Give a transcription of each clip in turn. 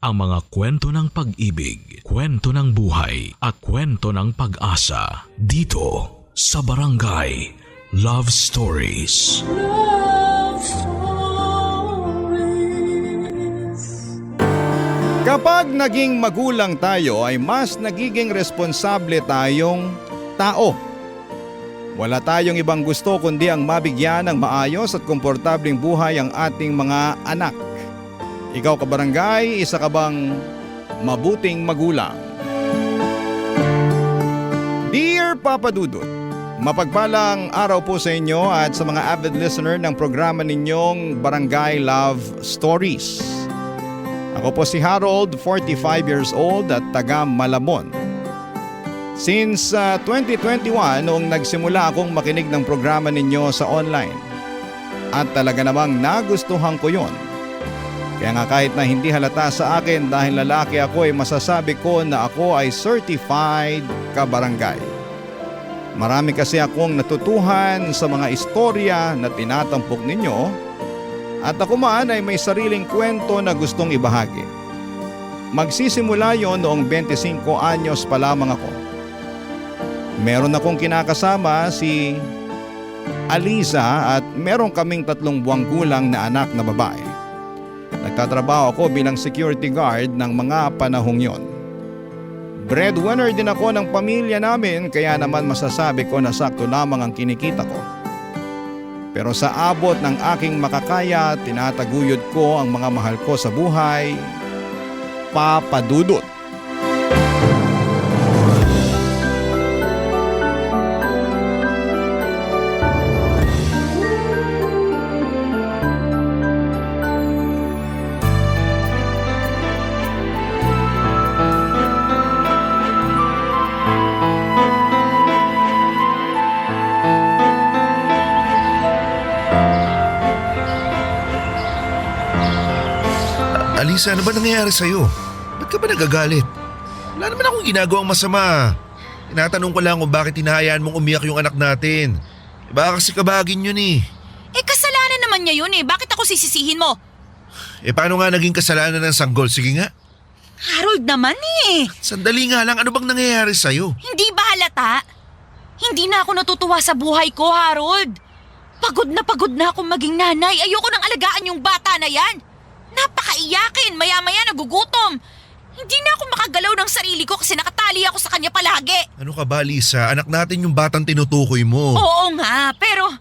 ang mga kwento ng pag-ibig, kwento ng buhay at kwento ng pag-asa dito sa Barangay Love Stories. Love Stories. Kapag naging magulang tayo ay mas nagiging responsable tayong tao. Wala tayong ibang gusto kundi ang mabigyan ng maayos at komportableng buhay ang ating mga anak. Ikaw kabarangay, isa ka bang mabuting magulang? Dear Papa Dudut, mapagpalang araw po sa inyo at sa mga avid listener ng programa ninyong Barangay Love Stories. Ako po si Harold, 45 years old at taga Malamon. Since 2021, noong nagsimula akong makinig ng programa ninyo sa online. At talaga namang nagustuhan ko yon. Kaya nga kahit na hindi halata sa akin dahil lalaki ako ay masasabi ko na ako ay certified kabarangay. Marami kasi akong natutuhan sa mga istorya na tinatampok ninyo at ako man ay may sariling kwento na gustong ibahagi. Magsisimula yon noong 25 anyos pa lamang ako. Meron akong kinakasama si Aliza at meron kaming 3 buwang gulang na anak na babae. Nagtatrabaho ako bilang security guard ng mga panahong yon. Breadwinner din ako ng pamilya namin kaya naman masasabi ko na sakto lamang ang kinikita ko. Pero sa abot ng aking makakaya, tinataguyod ko ang mga mahal ko sa buhay, Papa Dudut. Alisa, ano ba nangyayari sa'yo? Ba't ka ba nagagalit? Wala naman akong ginagawang masama. Tinatanong ko lang kung bakit hinahayaan mong umiyak yung anak natin. Baka kasi kabagin yun eh. Kasalanan naman niya yun eh. Bakit ako sisisihin mo? Paano nga naging kasalanan ng sanggol? Sige nga. Harold naman eh. Sandali nga lang, ano bang nangyayari sa'yo? Hindi ba halata? Hindi na ako natutuwa sa buhay ko, Harold. Pagod na akong maging nanay. Ayoko nang alagaan yung bata na yan. Napakaiyakin, maya-maya nagugutom. Hindi na ako makagalaw ng sarili ko kasi nakatali ako sa kanya palagi. Ano ka ba, Lisa? Anak natin yung batang tinutukoy mo. Oo nga, pero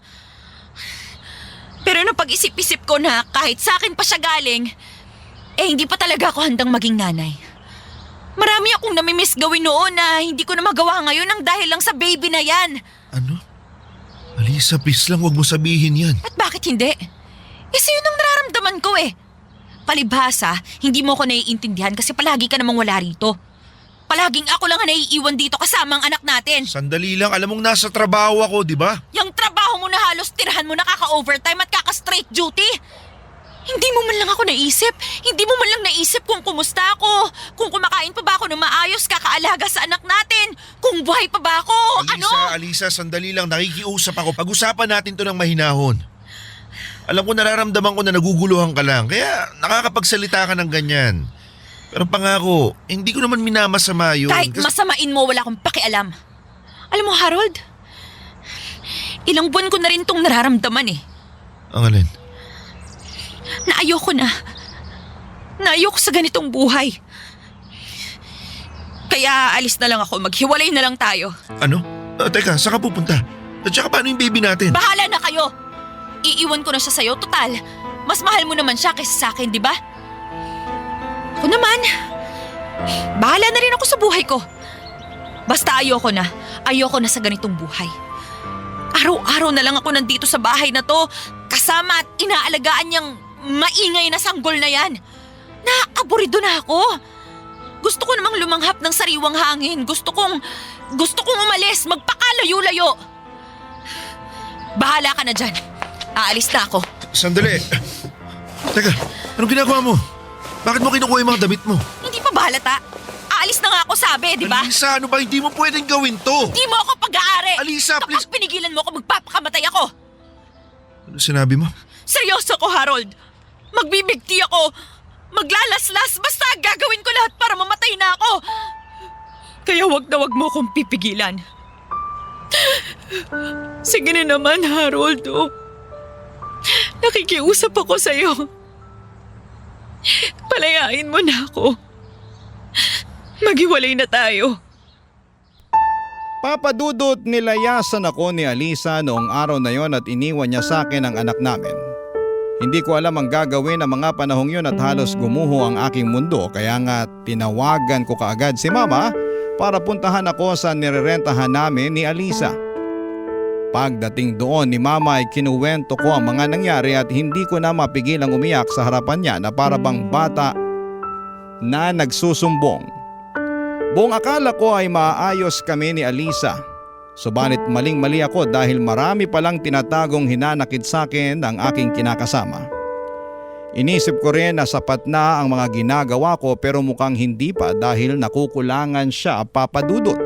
nung pag-isip-isip ko na kahit sa akin pa siya galing, hindi pa talaga ako handang maging nanay. Marami akong namimiss gawin noon na hindi ko na magawa ngayon ng dahil lang sa baby na yan. Ano? Alisa, please lang, wag mo sabihin yan. At bakit hindi? Yun ang nararamdaman ko eh. Palibhasa, hindi mo ko naiintindihan kasi palagi ka namang wala rito. Palaging ako lang ang naiiwan dito kasama ang anak natin. Sandali lang, alam mong nasa trabaho ako, di ba? Yung trabaho mo na halos tirahan mo na kaka-overtime at kaka-straight duty. Hindi mo man lang ako naisip. Hindi mo man lang naisip kung kumusta ako. Kung kumakain pa ba ako ng maayos, kakaalaga sa anak natin. Kung buhay pa ba ako. Alisa, sandali lang, nakikiusap ako. Pag-usapan natin to ng mahinahon. Alam ko nararamdaman ko na naguguluhan ka lang, kaya nakakapagsalita ka ng ganyan. Pero pangako, hindi ko naman minamasama yun. Kahit masamain mo, wala akong pakialam. Alam mo, Harold, ilang buwan ko na rin tong nararamdaman eh. Ang alin? Na ayoko na. Na ayoko sa ganitong buhay. Kaya alis na lang ako, maghiwalay na lang tayo. Ano? Teka, saan ka pupunta? At saka paano yung baby natin? Bahala na kayo! Iiwan ko na siya sa'yo, total. Mas mahal mo naman siya kaysa sa akin, di ba? Ako naman, bahala na rin ako sa buhay ko. Basta ayoko na sa ganitong buhay. Araw-araw na lang ako nandito sa bahay na to, kasama at inaalagaan niyang maingay na sanggol na yan. Naaburido na ako. Gusto ko namang lumanghap ng sariwang hangin. Gusto kong umalis, magpakalayo-layo. Bahala ka na dyan. Aalis na ako. Sandali. Teka, anong ginagawa mo? Bakit mo kinukuha yung mga damit mo? Hindi pa ba halata? Aalis na nga ako sabi, di ba? Alisa, ano ba? Hindi mo pwedeng gawin to. Hindi mo ako pag-aari. Alisa, please. Kapag pinigilan mo ako, magpapakamatay ako. Ano sinabi mo? Seryoso ko, Harold. Magbibigti ako. maglalaslas, basta gagawin ko lahat para mamatay na ako. Kaya wag na wag mo akong pipigilan. Sige na naman, Harold. Nakikiusap ako sa'yo. Palayain mo na ako. Maghiwalay na tayo. Papa Dudut, nilayasan ako ni Alisa noong araw na yon at iniwan niya sa akin ang anak namin. Hindi ko alam ang gagawin ng mga panahong yun at halos gumuho ang aking mundo, kaya nga tinawagan ko kaagad si Mama para puntahan ako sa nirerentahan namin ni Alisa. Pagdating doon ni Mama ay kinuwento ko ang mga nangyari at hindi ko na mapigilang umiyak sa harapan niya na para bang bata na nagsusumbong. Buong akala ko ay maayos kami ni Alisa. Subalit maling-mali ako dahil marami palang tinatagong hinanakit sa akin ang aking kinakasama. Inisip ko rin na sapat na ang mga ginagawa ko pero mukhang hindi pa dahil nakukulangan siya, Papa Dudut.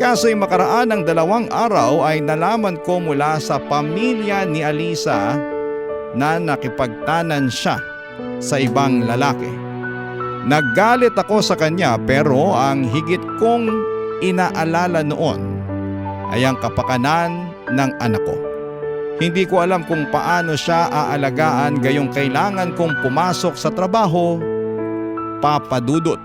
Kaso'y makaraan ng 2 araw ay nalaman ko mula sa pamilya ni Alisa na nakipagtanan siya sa ibang lalaki. Naggalit ako sa kanya pero ang higit kong inaalala noon ay ang kapakanan ng anak ko. Hindi ko alam kung paano siya aalagaan gayong kailangan kong pumasok sa trabaho, Papa Dudut.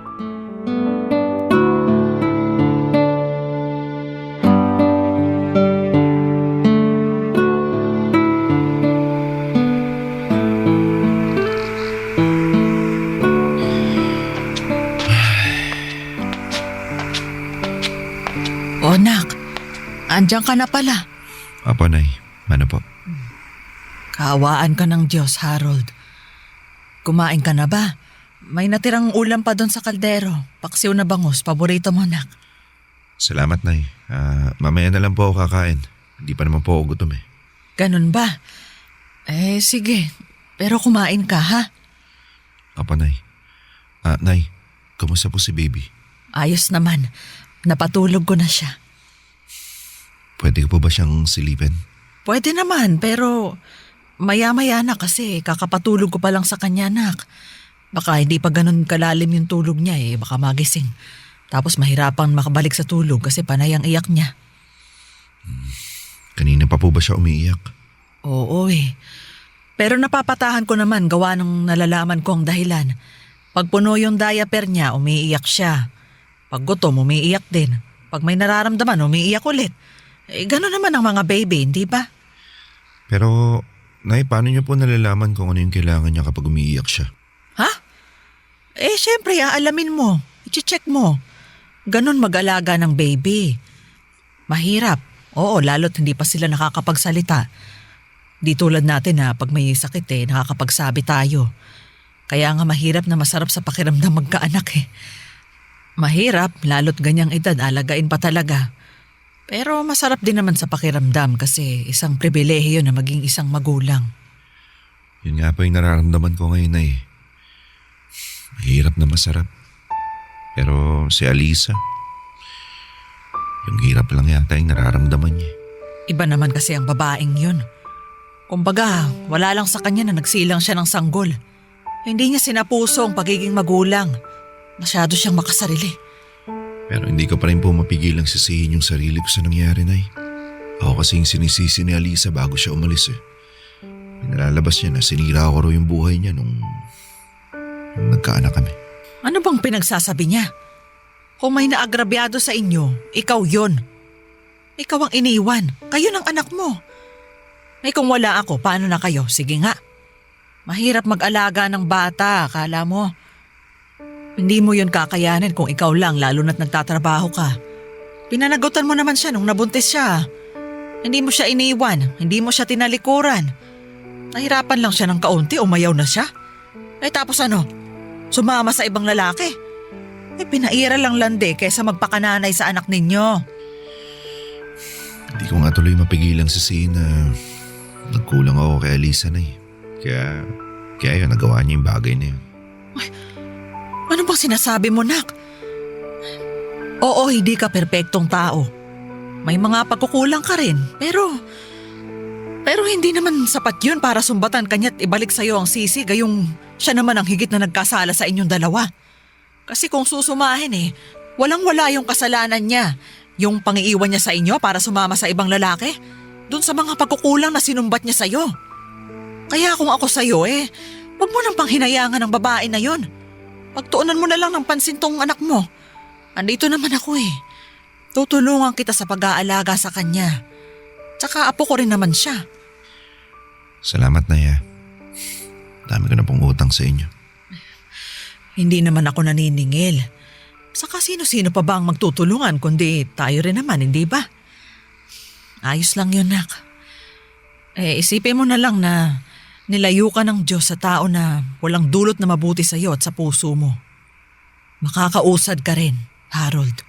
O nak, andyan ka na pala. Apo, Nay. Ano po? Kaawaan ka ng Diyos, Harold. Kumain ka na ba? May natirang ulam pa doon sa kaldero. Paksiw na bangus, paborito mo, nak. Salamat, Nay. Mamaya na lang po ako kakain. Hindi pa naman po ako gutom eh. Ganun ba? Sige. Pero kumain ka, ha? Apo, Nay. Nay, kumusta po si baby? Ayos naman. Napatulog ko na siya. Pwede ko po ba siyang silipin? Pwede naman, pero maya-maya na kasi kakapatulog ko pa lang sa kanya, nak. Baka hindi pa ganun kalalim yung tulog niya baka magising. Tapos mahirapang makabalik sa tulog kasi panay ang iyak niya. Kanina pa po ba siya umiiyak? Oo Pero napapatahan ko naman gawa ng nalalaman ko ang dahilan. Pag puno yung diaper niya, umiiyak siya. Pag gutom, umiiyak din. Pag may nararamdaman, umiiyak ulit. Gano'n naman ang mga baby, hindi ba? Pero, Nay, paano niyo po nalalaman kung ano yung kailangan niya kapag umiiyak siya? Ha? Syempre, aalamin mo. I-check mo. Ganon mag-alaga ng baby. Mahirap. Oo, lalo't hindi pa sila nakakapagsalita. Di tulad natin na pag may sakit nakakapagsabi tayo. Kaya nga mahirap na masarap sa pakiramdam magkaanak Mahirap, lalo't ganyang edad, alagain pa talaga. Pero masarap din naman sa pakiramdam kasi isang pribilehiyo na maging isang magulang. Yun nga po yung nararamdaman ko ngayon, Nay. Mahirap na masarap. Pero si Alisa, yung hirap lang yata yung nararamdaman niya. Iba naman kasi ang babaeng yun. Kumbaga, wala lang sa kanya na nagsilang siya ng sanggol. Hindi niya sinapuso ang pagiging magulang. Masyado siyang makasarili. Pero hindi ko pa rin po mapigilang sisihin yung sarili ko sa nangyari, Nay. Ako kasi yung sinisisi ni Alisa bago siya umalis Nalalabas niya na sinira ko raw yung buhay niya nung nagkaanak kami. Ano bang pinagsasabi niya? Kung may naagrabyado sa inyo, ikaw yon. Ikaw ang iniwan. Kayo ng anak mo. Kung wala ako, paano na kayo? Sige nga. Mahirap mag-alaga ng bata, akala mo. Hindi mo yun kakayanin kung ikaw lang, lalo na't nagtatrabaho ka. Pinanagutan mo naman siya nung nabuntis siya. Hindi mo siya iniwan, hindi mo siya tinalikuran. Nahirapan lang siya ng kaunti, umayaw na siya. Tapos ano? Sumama sa ibang lalaki. Pinaira lang lande kaysa magpakananay sa anak ninyo. Hindi ko nga tuloy mapigilang sisihin na nagkulang ako kay Alisa, Nay. Kaya yun, nagawa niya yung bagay na yun. Ano bang sinasabi mo, nak? Oo, hindi ka perpektong tao. May mga pagkukulang ka rin, pero Pero hindi naman sapat yun para sumbatan kanya't ibalik sa'yo ang sisi gayong siya naman ang higit na nagkasala sa inyong dalawa. Kasi kung susumahin walang-wala yung kasalanan niya. Yung pangiiwan niya sa inyo para sumama sa ibang lalaki. Dun sa mga pagkukulang na sinumbat niya sa'yo. Kaya kung ako sa'yo wag mo nang panghinayangan ng babae na yon. Pagtuunan mo na lang ng pansin tong anak mo. Andito naman ako Tutulungan kita sa pag-aalaga sa kanya. Tsaka apo ko rin naman siya. Salamat, Nay. Dami ko na pong utang sa inyo. Hindi naman ako naniningil. Saka sino-sino pa ba ang magtutulungan kundi tayo rin naman, hindi ba? Ayos lang yun, nak. Isipin mo na lang na nilayo ka ng Diyos sa tao na walang dulot na mabuti sa iyo at sa puso mo. Makakausad ka rin, Harold.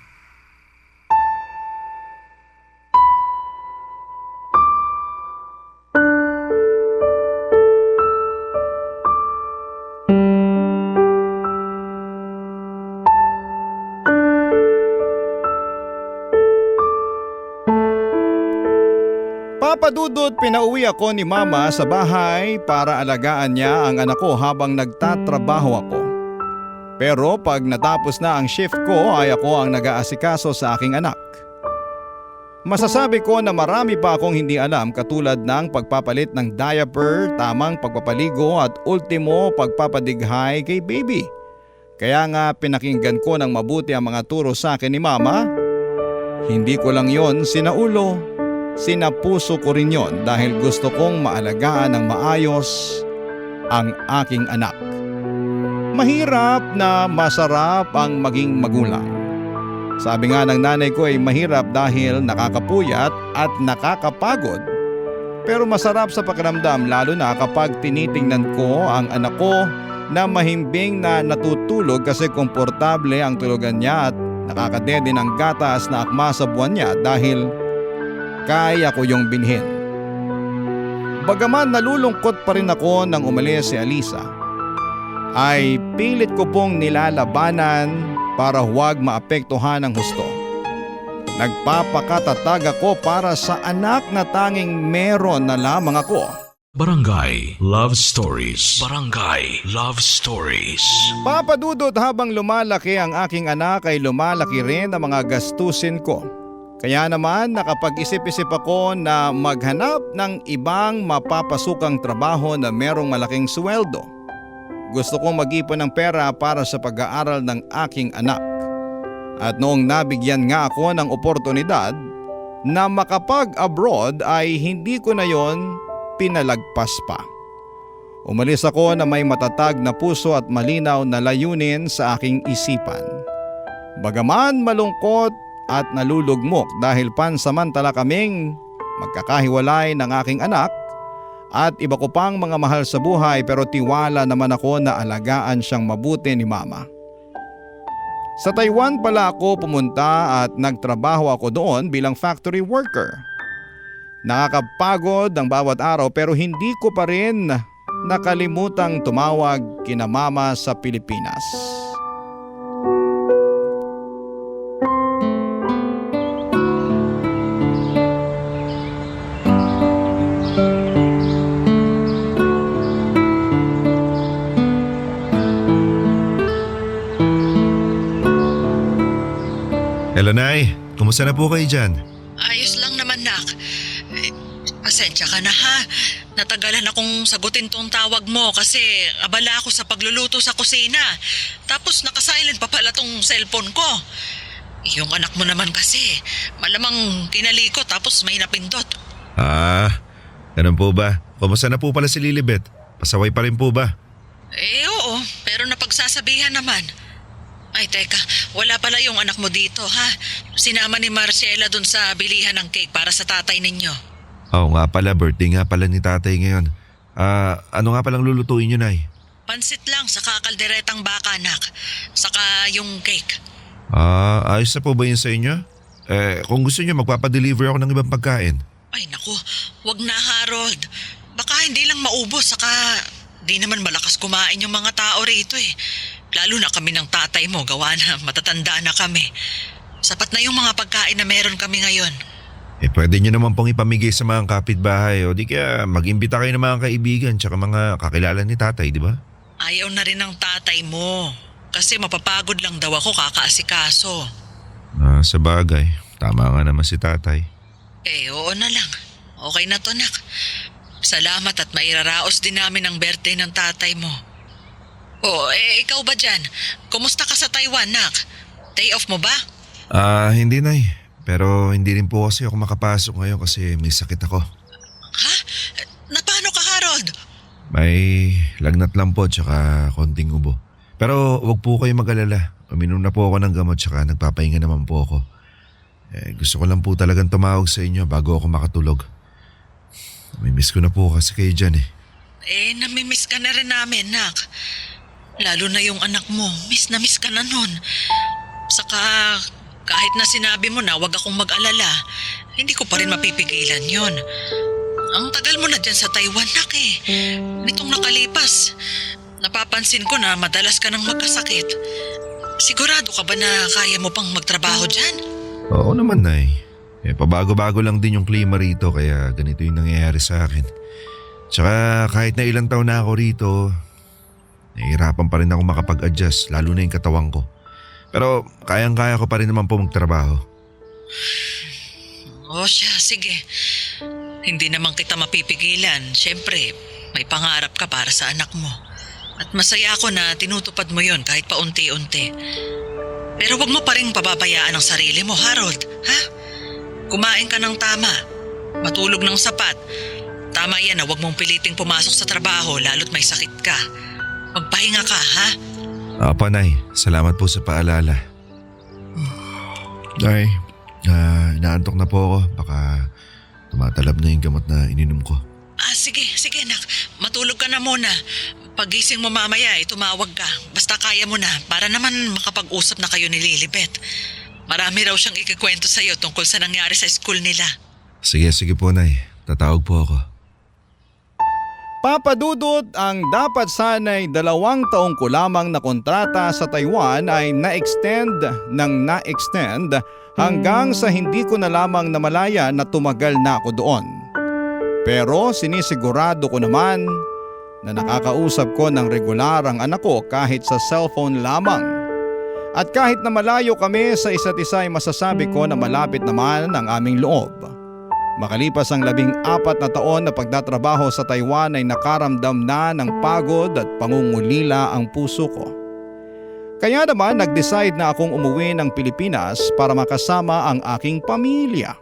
Papadudot, pinauwi ako ni Mama sa bahay para alagaan niya ang anak ko habang nagtatrabaho ako. Pero pag natapos na ang shift ko ay ako ang nag-aasikaso sa aking anak. Masasabi ko na marami pa akong hindi alam katulad ng pagpapalit ng diaper, tamang pagpapaligo at ultimo pagpapadighay kay baby. Kaya nga pinakinggan ko ng mabuti ang mga turo sa akin ni Mama. Hindi ko lang yon sinaulo. Sinapuso ko rin yon dahil gusto kong maalagaan ng maayos ang aking anak. Mahirap na masarap ang maging magulang. Sabi nga ng nanay ko ay mahirap dahil nakakapuyat at nakakapagod. Pero masarap sa pakiramdam lalo na kapag tinitingnan ko ang anak ko na mahimbing na natutulog kasi komportable ang tulugan niya at nakakadede ng gatas na akma sa buwan niya dahil kaya ko yung binhin. Bagaman nalulungkot pa rin ako nang umalis si Alisa, ay pilit ko pong nilalabanan para huwag maapektuhan ng husto. Nagpapakatatag ako para sa anak na tanging meron na lamang ako. Barangay Love Stories. Barangay Love Stories. Papadudot, habang lumalaki ang aking anak ay lumalaki rin ang mga gastusin ko. Kaya naman nakapag-isip-isip ako na maghanap ng ibang mapapasukang trabaho na merong malaking sweldo. Gusto kong mag-ipon ng pera para sa pag-aaral ng aking anak. At noong nabigyan nga ako ng oportunidad na makapag-abroad ay hindi ko na yon pinalagpas pa. Umalis ako na may matatag na puso at malinaw na layunin sa aking isipan. Bagaman malungkot at nalulugmok dahil pansamantala kaming magkakahiwalay ng aking anak at iba ko pang mga mahal sa buhay, pero tiwala naman ako na alagaan siyang mabuti ni Mama. Sa Taiwan pala ako pumunta at nagtrabaho ako doon bilang factory worker. Nakakapagod ang bawat araw pero hindi ko pa rin nakalimutang tumawag kina Mama sa Pilipinas. Hello, Nay. Kumusta na po kayo dyan? Ayos lang naman, nak. Pasensya ka na ha. Natagalan akong sagutin tong tawag mo kasi abala ako sa pagluluto sa kusina. Tapos nakasilent pa pala tong cellphone ko. Yung anak mo naman kasi, malamang kinalikot tapos may napindot. Ganun po ba? Kumusta na po pala si Lilibet? Pasaway pa rin po ba? Oo, pero napagsasabihan naman. Ay, teka, wala pala yung anak mo dito, ha? Sinama ni Marcela dun sa bilihan ng cake para sa tatay ninyo. Oo nga pala, birthday nga pala ni tatay ngayon. Ano nga palang lulutuin nyo, Nay? Pansit lang sa kakalderetang baka, anak. Saka yung cake. Ayos na po ba yun sa inyo? Kung gusto nyo, magpapadeliver ako ng ibang pagkain. Ay, naku, wag na, Harold. Baka hindi lang maubos, saka di naman malakas kumain yung mga tao rito eh. Lalo na kami ng tatay mo, gawa na matatanda na kami. Sapat na yung mga pagkain na meron kami ngayon. Pwede nyo naman pong ipamigay sa mga kapitbahay o di kaya mag-imbita kayo ng mga kaibigan tsaka mga kakilala ni tatay, di ba? Ayaw na rin ng tatay mo. Kasi mapapagod lang daw ako kakaasikaso. Sa bagay, tama nga naman si tatay. Oo na lang. Okay na to, nak. Salamat at mairaraos din namin ang birthday ng tatay mo. Ikaw ba dyan? Kumusta ka sa Taiwan, nak? Day off mo ba? Hindi nay. Pero hindi rin po kasi ako makapasok ngayon kasi may sakit ako. Ha? Paano ka, Harold? May lagnat lang po tsaka konting ubo. Pero wag po kayo mag-alala. Uminom na po ako ng gamot tsaka nagpapahinga naman po ako. Gusto ko lang po talagang tumawag sa inyo bago ako makatulog. Namimiss ko na po kasi kayo dyan eh. Namimiss ka na rin namin, nak. Lalo na yung anak mo. Miss na miss ka na nun. Saka kahit na sinabi mo na wag akong mag-alala, hindi ko pa rin mapipigilan yon. Ang tagal mo na dyan sa Taiwan, nak eh. Nitong nakalipas, napapansin ko na madalas ka nang magkasakit. Sigurado ka ba na kaya mo pang magtrabaho dyan? Oo naman, Nay. Pabago-bago lang din yung klima rito kaya ganito yung nangyayari sa akin. Tsaka kahit na ilang taon na ako rito, nahihirapan pa rin ako makapag-adjust lalo na yung katawan ko. Pero kayang-kaya ko pa rin naman po magtrabaho. Siya, sige. Hindi naman kita mapipigilan. Siyempre, may pangarap ka para sa anak mo. At masaya ako na tinutupad mo yon kahit paunti-unti. Pero wag mo pa rin pababayaan ang sarili mo, Harold. Ha? Kumain ka ng tama. Matulog ng sapat. Tama yan na wag mong piliting pumasok sa trabaho lalo't may sakit ka. Magpahinga ka, ha? Apa, Nay. Salamat po sa paalala. Nay, inaantok na po ako. Baka tumatalab na yung gamot na ininom ko. Sige, nak. Matulog ka na muna. Pagising mo mamaya, tumawag ka. Basta kaya mo na para naman makapag-usap na kayo ni Lilibet. Marami raw siyang ikikwento sa'yo tungkol sa nangyari sa school nila. Sige po, Nay. Tatawag po ako. Papa Dudut, ang dapat sana'y 2 taong ko lamang na kontrata sa Taiwan ay na-extend hanggang sa hindi ko na lamang namalaya na tumagal na ako doon. Pero sinisigurado ko naman na nakakausap ko ng regular ang anak ko kahit sa cellphone lamang. At kahit na malayo kami sa isa't isa ay masasabi ko na malapit naman ang aming loob. Makalipas ang 14 na taon na pagtatrabaho sa Taiwan ay nakaramdam na ng pagod at pangungulila ang puso ko. Kaya naman nag-decide na akong umuwi ng Pilipinas para makasama ang aking pamilya.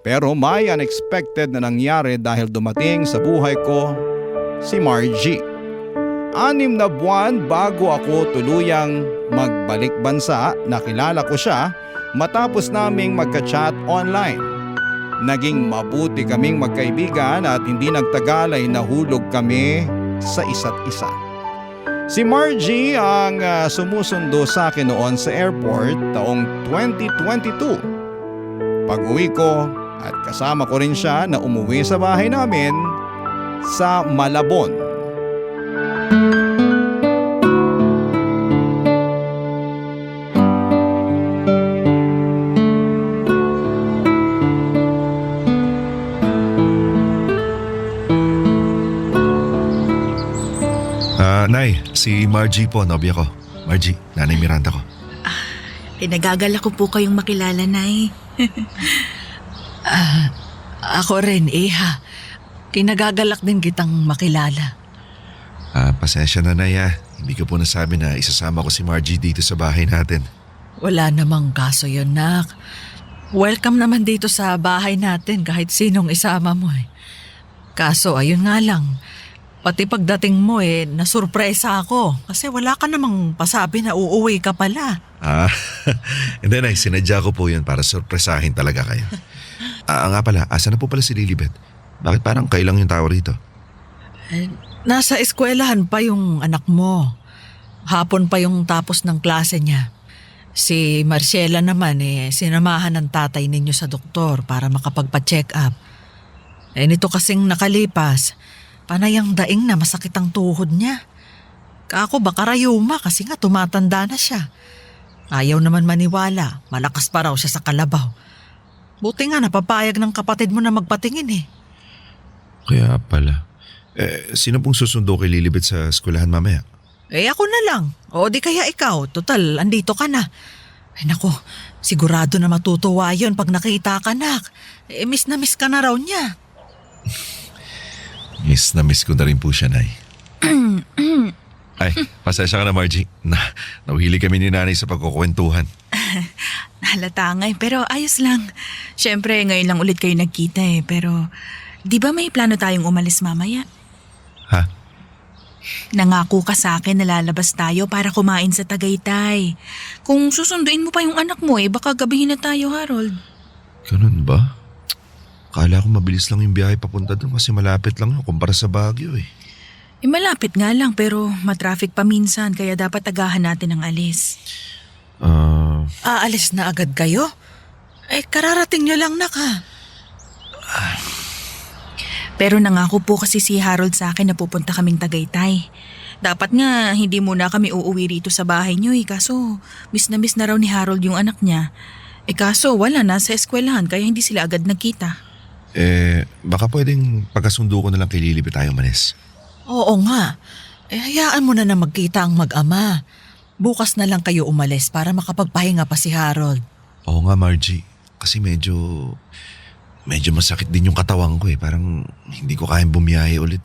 Pero may unexpected na nangyari dahil dumating sa buhay ko si Margie. 6 na buwan bago ako tuluyang magbalik bansa, nakilala ko siya matapos naming magka-chat online. Naging mabuti kaming magkaibigan at hindi nagtagal ay nahulog kami sa isa't isa. Si Margie ang sumusundo sa akin noon sa airport taong 2022. Pag-uwi ko at kasama ko rin siya na umuwi sa bahay namin sa Malabon. Nay, si Margie po, nobya ko. Margie, Nanay Miranda ko. Pinagagalak ko po kayong makilala, Nay. Ako rin, Iha. Kinagagalak din kitang makilala. Pasensya na, Nay. Hindi ko po nasabi na isasama ko si Margie dito sa bahay natin. Wala namang kaso yun, nak. Welcome naman dito sa bahay natin kahit sinong isama mo eh. Kaso ayun nga lang, pati pagdating mo nasurpresa ako kasi wala ka namang pasabi na uuwi ka pala. Hindi, Nay, sinadya ko po yun para surpresahin talaga kayo. Nga pala, asa na po pala si Lilibet? Bakit parang kailang yung tao rito? Nasa eskwelahan pa yung anak mo. Hapon pa yung tapos ng klase niya. Si Marcela naman sinamahan ng tatay ninyo sa doktor para makapagpa-check up. Nito kasing nakalipas, panay ang daing na masakit ang tuhod niya. Kako baka rayuma kasi nga tumatanda na siya. Ayaw naman maniwala, malakas pa raw siya sa kalabaw. Buti nga napapayag ng kapatid mo na magpatingin eh. Kaya pala. Sino pong susundo kay Lilibet sa eskwelahan mamaya? Ako na lang. O di kaya ikaw. Total, andito ka na. Ay nako, sigurado na matutuwa yun pag nakita ka, nak. Miss na miss ka na raw niya. Miss na miss ko na rin po siya, Nay. Ay, pasensya ka na, Margie. Nauhili kami ni Nanay sa pagkukwentuhan. Halata nga pero ayos lang. Siyempre, ngayon lang ulit kayo nagkita pero di ba may plano tayong umalis mamaya? Ha? Nangako ka sa akin na lalabas tayo para kumain sa Tagaytay. Kung susunduin mo pa yung anak mo baka gabihin na tayo, Harold. Ganun ba? Kala ko mabilis lang yung biyahe papunta doon kasi malapit lang yun kumpara sa Baguio eh. Malapit nga lang pero matraffic pa minsan kaya dapat agahan natin ang alis. Aalis na agad kayo? Kararating nyo lang, nak ha. Pero nangako po kasi si Harold sa akin na pupunta kaming Tagaytay. Dapat nga hindi muna kami uuwi rito sa bahay niyo kaso miss na raw ni Harold yung anak niya. Kaso wala na sa eskwelahan kaya hindi sila agad nagkita. Baka pwedeng pagkasundo ko na lang kay Lilibet tayo manis. Oo nga. Hayaan mo na magkita ang mag-ama. Bukas na lang kayo umalis para makapagpahinga pa si Harold. Oo nga, Margie. Kasi medyo masakit din yung katawan ko Parang hindi ko kayang bumiyahe ulit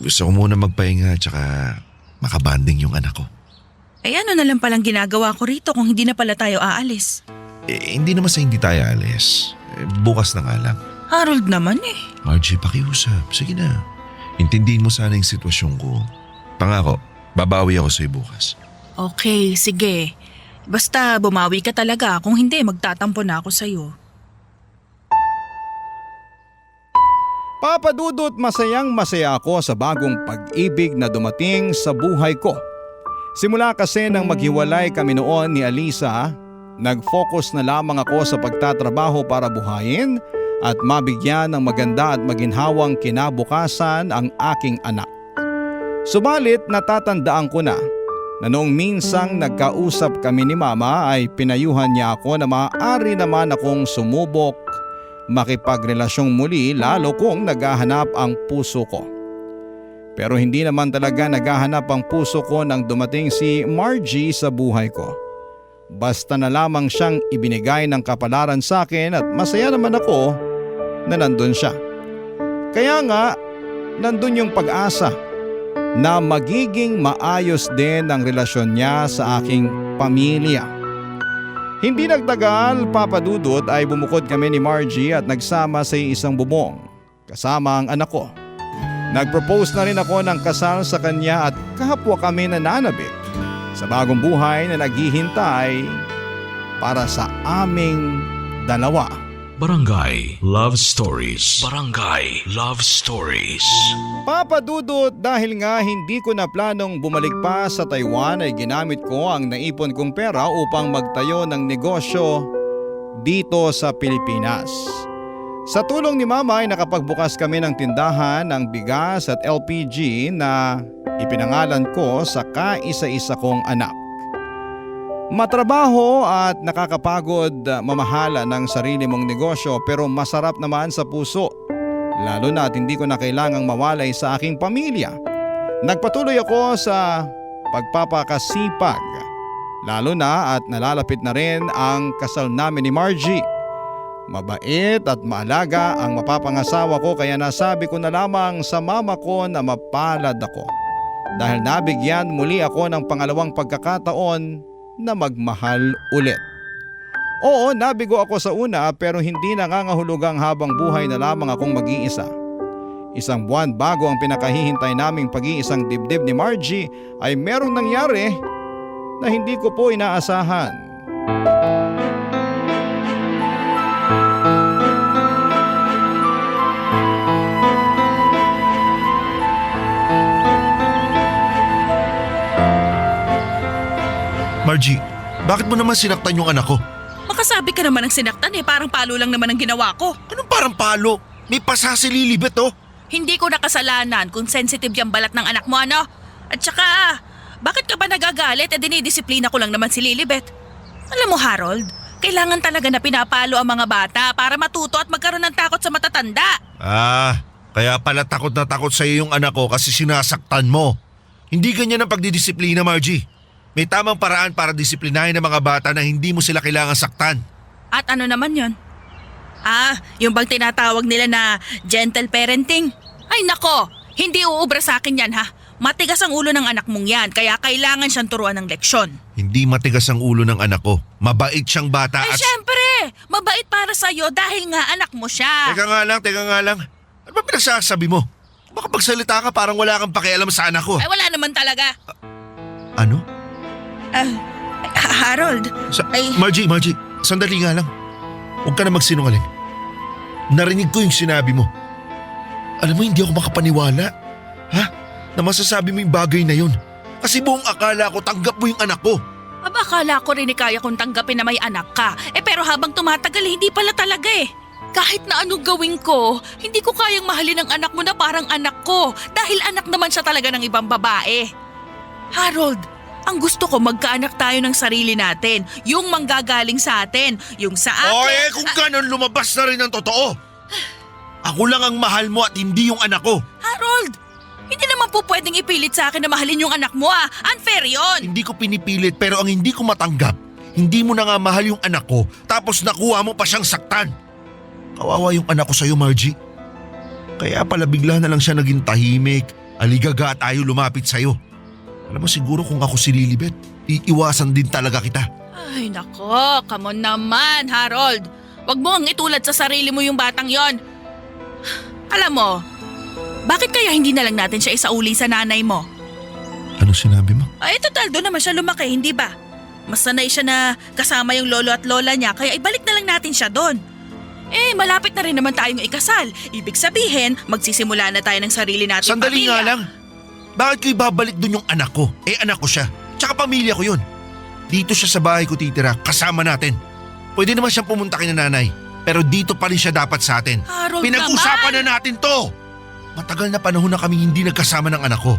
gusto ko muna magpahinga tsaka makabanding yung anak ko. Ano na lang palang ginagawa ko rito kung hindi na pala tayo aalis? Hindi naman sa hindi tayo alis. Bukas na nga lang. Harold naman Margie, pakiusap. Sige na. Intindihin mo sana yung sitwasyon ko. Pangako, babawi ako sa'yo bukas. Okay, sige. Basta bumawi ka talaga. Kung hindi, magtatampo na ako sa'yo. Papa Dudut, masayang masaya ako sa bagong pag-ibig na dumating sa buhay ko. Simula kasi nang maghiwalay kami noon ni Alisa, nag-focus na lamang ako sa pagtatrabaho para buhayin at mabigyan ng maganda at maginhawang kinabukasan ang aking anak. Subalit natatandaan ko na noong minsang nagkausap kami ni Mama ay pinayuhan niya ako na maaari naman akong sumubok makipagrelasyong muli lalo kung naghahanap ang puso ko. Pero hindi naman talaga naghahanap ang puso ko nang dumating si Margie sa buhay ko. Basta na lamang siyang ibinigay ng kapalaran sa akin at masaya naman ako na nandun siya. Kaya nga, nandun yung pag-asa na magiging maayos din ang relasyon niya sa aking pamilya. Hindi nagtagal, Papa Dudut, ay bumukod kami ni Margie at nagsama sa isang bubong kasama ang anak ko. Nag-propose na rin ako ng kasal sa kanya at kahapwa kami nananabik sa bagong buhay na naghihintay para sa aming dalawa. Barangay Love Stories. Barangay Love Stories. Papa Dudut, dahil nga hindi ko na planong bumalik pa sa Taiwan ay ginamit ko ang naipon kong pera upang magtayo ng negosyo dito sa Pilipinas. Sa tulong ni Mama ay nakapagbukas kami ng tindahan ng bigas at LPG na ipinangalan ko sa kaisa-isa kong anak. Matrabaho at nakakapagod mamahala ng sarili mong negosyo pero masarap naman sa puso. Lalo na at hindi ko na kailangang mawalay sa aking pamilya. Nagpatuloy ako sa pagpapakasipag. Lalo na at nalalapit na rin ang kasal namin ni Margie. Mabait at maalaga ang mapapangasawa ko kaya nasabi ko na lamang sa mama ko na mapalad ako. Dahil nabigyan muli ako ng pangalawang pagkakataon na magmahal ulit. Oo, nabigo ako sa una pero hindi nangangahulugang habang buhay na lamang akong mag-iisa. Isang buwan bago ang pinakahihintay naming pag-iisang dibdib ni Margie ay merong nangyari na hindi ko po inaasahan. Margie, bakit mo naman sinaktan yung anak ko? Makasabi ka naman ng sinaktan parang palo lang naman ang ginawa ko. Anong parang palo? May pasa si Lilibet Hindi ko nakasalanan kung sensitive yung balat ng anak mo At saka, bakit ka ba nagagalit dinidisiplina ko lang naman si Lilibet? Alam mo Harold, Kailangan talaga na pinapalo ang mga bata para matuto at magkaroon ng takot sa matatanda. Kaya pala takot na takot sa'yo yung anak ko kasi sinasaktan mo. Hindi ganyan ang pagdidisiplina, Margie. May tamang paraan para disiplinahin ang mga bata na hindi mo sila kailangan saktan. At ano naman yon? Yung bang tinatawag nila na gentle parenting? Ay nako, hindi uubra sa akin yan ha. Matigas ang ulo ng anak mong yan, kaya kailangan siyang turuan ng leksyon. Hindi matigas ang ulo ng anak ko. Mabait siyang bata Ay syempre, mabait para sa'yo dahil nga anak mo siya. Teka nga lang. Ano ba pinagsasabi mo? Baka pagsalita ka parang wala kang pakialam sa anak ko. Ay wala naman talaga. Ano? Harold. Margie, sandali nga lang. Huwag ka na magsinungaling. Narinig ko yung sinabi mo. Alam mo, hindi ako makapaniwala. Ha? Na masasabi mo yung bagay na yun. Kasi buong akala ko tanggap mo yung anak ko. Akala ko rin kaya kong tanggapin na may anak ka. Pero habang tumatagal, hindi pala talaga eh. Kahit na anong gawin ko, hindi ko kayang mahalin ang anak mo na parang anak ko. Dahil anak naman siya talaga ng ibang babae. Harold, ang gusto ko magkaanak tayo ng sarili natin. Yung manggagaling sa atin. Yung sa akin. Kung ganon lumabas na rin ang totoo. Ako lang ang mahal mo at hindi yung anak ko. Harold, hindi naman po pwedeng ipilit sa akin na mahalin yung anak mo Unfair yon. Hindi ko pinipilit pero ang hindi ko matanggap, hindi mo na nga mahal yung anak ko tapos nakuha mo pa siyang saktan. Kawawa yung anak ko sa'yo, Margie. Kaya pala bigla na lang siya naging tahimik, aligaga at ayaw lumapit sa'yo. Alam mo siguro kung ako si Lilibet, iiwasan din talaga kita. Ay nako, come on naman Harold. Wag mo ang itulad sa sarili mo yung batang yon. Alam mo, bakit kaya hindi na lang natin siya isauli sa nanay mo? Ano sinabi mo? Ay total, doon naman siya lumaki, hindi ba? Mas sanay siya na kasama yung lolo at lola niya kaya ibalik na lang natin siya doon. Malapit na rin naman tayong ikasal. Ibig sabihin, magsisimula na tayo ng sarili nating Sandali pamilya. nga lang. Bakit ko ibabalik doon yung anak ko? Anak ko siya. Tsaka pamilya ko yun. Dito siya sa bahay ko titira, kasama natin. Pwede naman siyang pumunta kay nanay. Pero dito pa rin siya dapat sa atin. Harold Pinag-usapan naman! na natin to! Matagal na panahon na kami hindi nagkasama ng anak ko.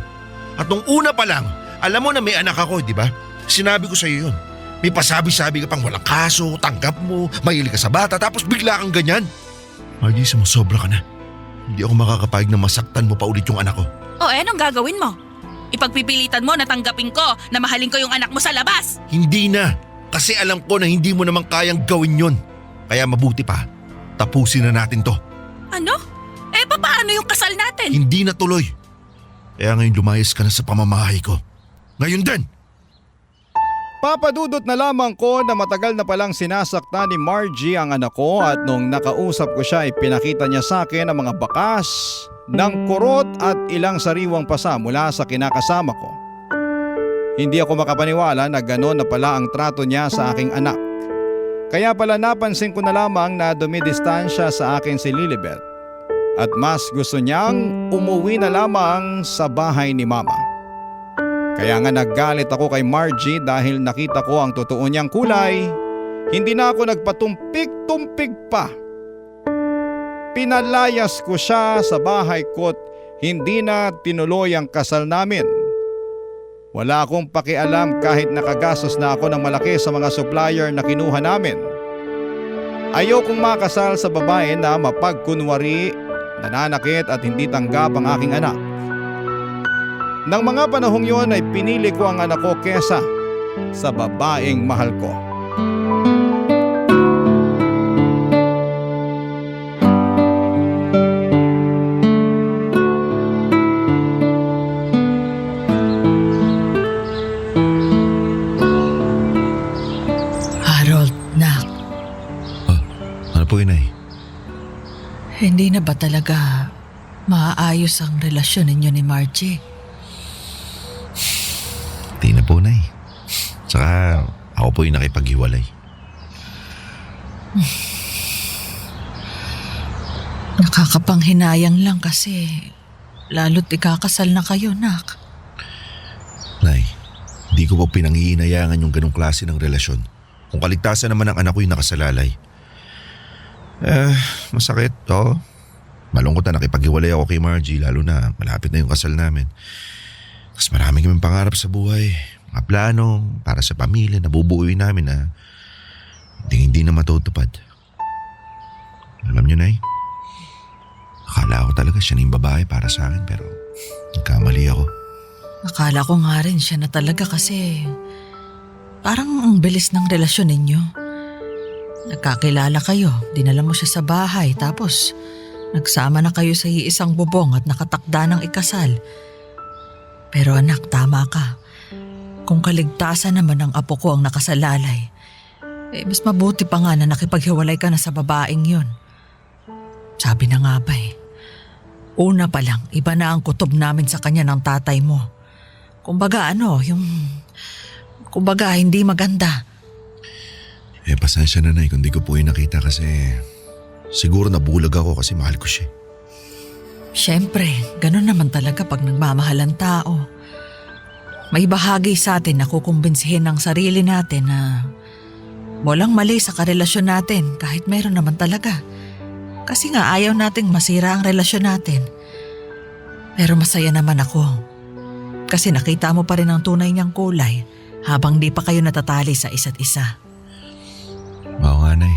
At nung una pa lang, alam mo na may anak ako, di ba? Sinabi ko sa iyo yun. May pasabi-sabi ka pang walang kaso, tanggap mo, mahilig ka sa bata, tapos bigla kang ganyan. Margie, sumusobra ka na. Hindi ako makakapayag na masaktan mo pa ulit yung anak ko. Anong gagawin mo? Ipagpipilitan mo na tanggapin ko na mahalin ko yung anak mo sa labas. Hindi na. Kasi alam ko na hindi mo naman kayang gawin yun. Kaya mabuti pa, tapusin na natin to. Ano? Paano yung kasal natin? Hindi na tuloy. Kaya ngayon lumayas ka na sa pamamahay ko. Ngayon din! Papadudot na lamang ko na matagal na palang sinasaktan ni Margie ang anak ko at nung nakausap ko siya ay pinakita niya sa akin ang mga bakas ng kurot at ilang sariwang pasa mula sa kinakasama ko. Hindi ako makapaniwala na gano'n na pala ang trato niya sa aking anak. Kaya pala napansin ko na lamang na dumidistansya sa akin si Lilibet at mas gusto niyang umuwi na lamang sa bahay ni Mama. Kaya nga naggalit ako kay Margie dahil nakita ko ang totoo niyang kulay. Hindi na ako nagpatumpik-tumpik pa. Pinalayas ko siya sa bahay ko't hindi na tinuloy ang kasal namin. Wala akong pakialam kahit nakagastos na ako ng malaki sa mga supplier na kinuha namin. Ayokong makasal sa babae na mapagkunwari, nananakit at hindi tanggap ang aking anak. Nang mga panahong yon ay pinili ko ang anak ko kesa sa babaeng mahal ko. Harold, nak, Ano po, Inay? hindi na ba talaga maaayos ang relasyon ninyo ni Margie? Di na po, Nay. Saka ako po yung nakipaghiwalay. Nakakapanghinayang lang kasi lalo't ikakasal na kayo, nak. Nay, di ko po pinanghiinayangan yung ganong klase ng relasyon. Kung kaligtasan naman ng anak ko yung nakasalalay. Masakit to. Malungkot na nakipaghiwalay ako kay Margie lalo na malapit na yung kasal namin. Mas marami kaming pangarap sa buhay. Mga plano para sa pamilya na bubuuin namin na hindi na matutupad. Alam niyo, Nay, akala ko talaga siya na yung babae para sa akin pero nagkamali ako. Akala ko nga rin siya na talaga kasi parang ang bilis ng relasyon ninyo. Nagkakilala kayo, dinala mo siya sa bahay tapos nagsama na kayo sa iisang bubong at nakatakda ng ikasal. Pero anak, tama ka. Kung kaligtasan naman ng apo ko ang nakasalalay, mas mabuti pa nga na nakipaghiwalay ka na sa babaeng yun. Sabi na nga ba una pa lang, iba na ang kutob namin sa kanya ng tatay mo. Kumbaga hindi maganda. Pasensya na, Nay, kung di ko po yung nakita kasi siguro nabulag ako kasi mahal ko siya. Siyempre, ganun naman talaga pag nagmamahal ang tao. May bahagi sa atin na kukumbinsihin ng sarili natin na walang mali sa karelasyon natin kahit meron naman talaga. Kasi nga ayaw nating masira ang relasyon natin. Pero masaya naman ako. Kasi nakita mo pa rin ang tunay niyang kulay habang di pa kayo natatali sa isa't isa. Oo nga, Nay.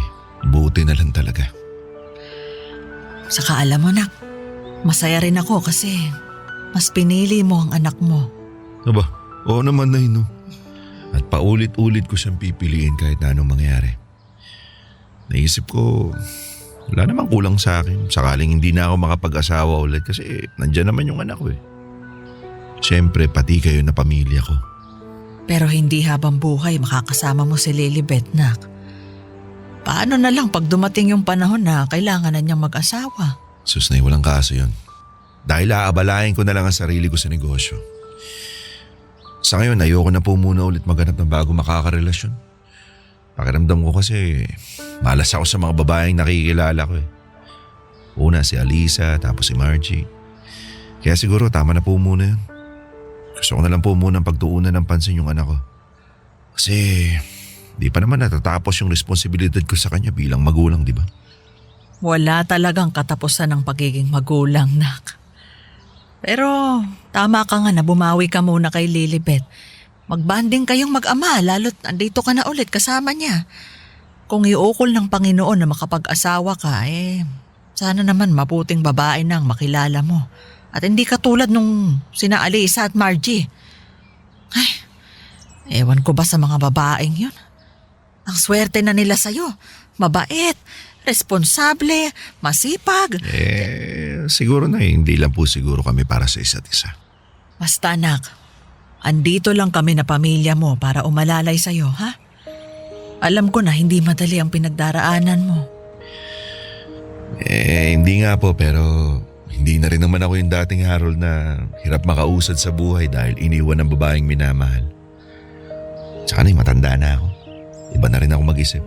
Buti na lang talaga. Saka alam mo, nak, masaya rin ako kasi mas pinili mo ang anak mo. Aba, oo naman, Nay, no. At paulit-ulit ko siyang pipiliin kahit na anong mangyari. Naisip ko, wala namang kulang sa akin. Sakaling hindi na ako makapag-asawa ulit kasi nandyan naman yung anak ko eh. Siyempre, pati kayo na pamilya ko. Pero hindi habang buhay makakasama mo si Lilibet, nak. Paano na lang pag dumating yung panahon na kailangan na niyang mag-asawa? Sus, Nay, walang kaso yun. Dahil aabalahin ko na lang ang sarili ko sa negosyo. Sa ngayon, ayoko na po muna ulit maghanap ng bago makakarelasyon. Pakiramdam ko kasi malas ako sa mga babaeng nakikilala ko eh. Una si Alisa, tapos si Margie. Kaya siguro tama na po muna yun. Gusto ko na lang po muna pagtuunan ng pansin yung anak ko. Kasi di pa naman natatapos yung responsibilidad ko sa kanya bilang magulang, di ba? Wala talagang katapusan ng pagiging magulang, nak. Pero tama ka nga na bumawi ka muna kay Lilibet. Magbanding kayong mag-ama lalo't andito ka na ulit kasama niya. Kung iukol ng Panginoon na makapag-asawa ka, sana naman mabuting babae nang makilala mo. At hindi katulad nung sina Alisa at Margie. Ay, ewan ko ba sa mga babaeng yun? Ang swerte na nila sa'yo. Mabait, responsable, masipag. Siguro na hindi lang po siguro kami para sa isa't isa. Basta, anak, andito lang kami na pamilya mo para umalalay sa'yo, ha? Alam ko na hindi madali ang pinagdaraanan mo. Hindi nga po pero hindi na rin naman ako yung dating Harold na hirap makausad sa buhay dahil iniwan ng babaeng minamahal. Tsaka na matanda na ako. Iba na rin ako mag-isip.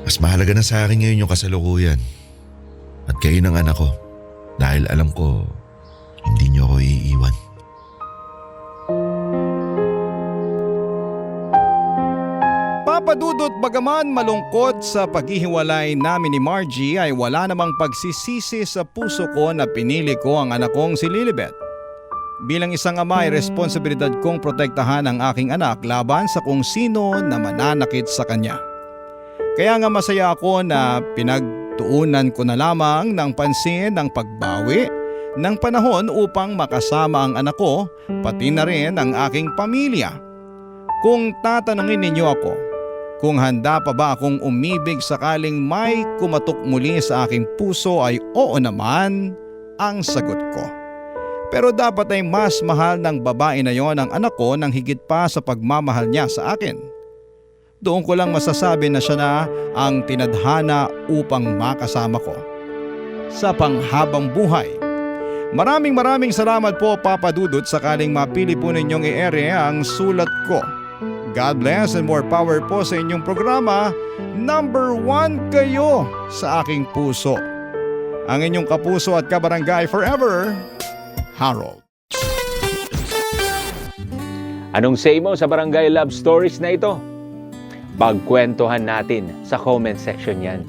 Mas mahalaga na sa akin ngayon yung kasalukuyan. At kayo ng anak ko. Dahil alam ko, hindi niyo ako iiwan. Papa Dudut, bagaman malungkot sa paghihiwalay namin ni Margie ay wala namang pagsisisi sa puso ko na pinili ko ang anak kong si Lilibet. Bilang isang ama ay responsibilidad kong protektahan ang aking anak laban sa kung sino na mananakit sa kanya. Kaya nga masaya ako na pinagtuunan ko na lamang ng pansin ng pagbawi ng panahon upang makasama ang anak ko pati na rin ang aking pamilya. Kung tatanungin ninyo ako, kung handa pa ba akong umibig sakaling may kumatok muli sa aking puso ay oo naman ang sagot ko. Pero dapat ay mas mahal ng babae na yon ang anak ko nang higit pa sa pagmamahal niya sa akin. Doon ko lang masasabi na siya na ang tinadhana upang makasama ko sa panghabang buhay. Maraming salamat po, Papa Dudut, sakaling mapili po ninyong i-ere ang sulat ko. God bless and more power po sa inyong programa. Number 1 kayo sa aking puso. Ang inyong kapuso at kabarangay forever, Harold. Anong say mo sa Barangay Love Stories na ito? Pagkwentuhan natin sa comment section yan.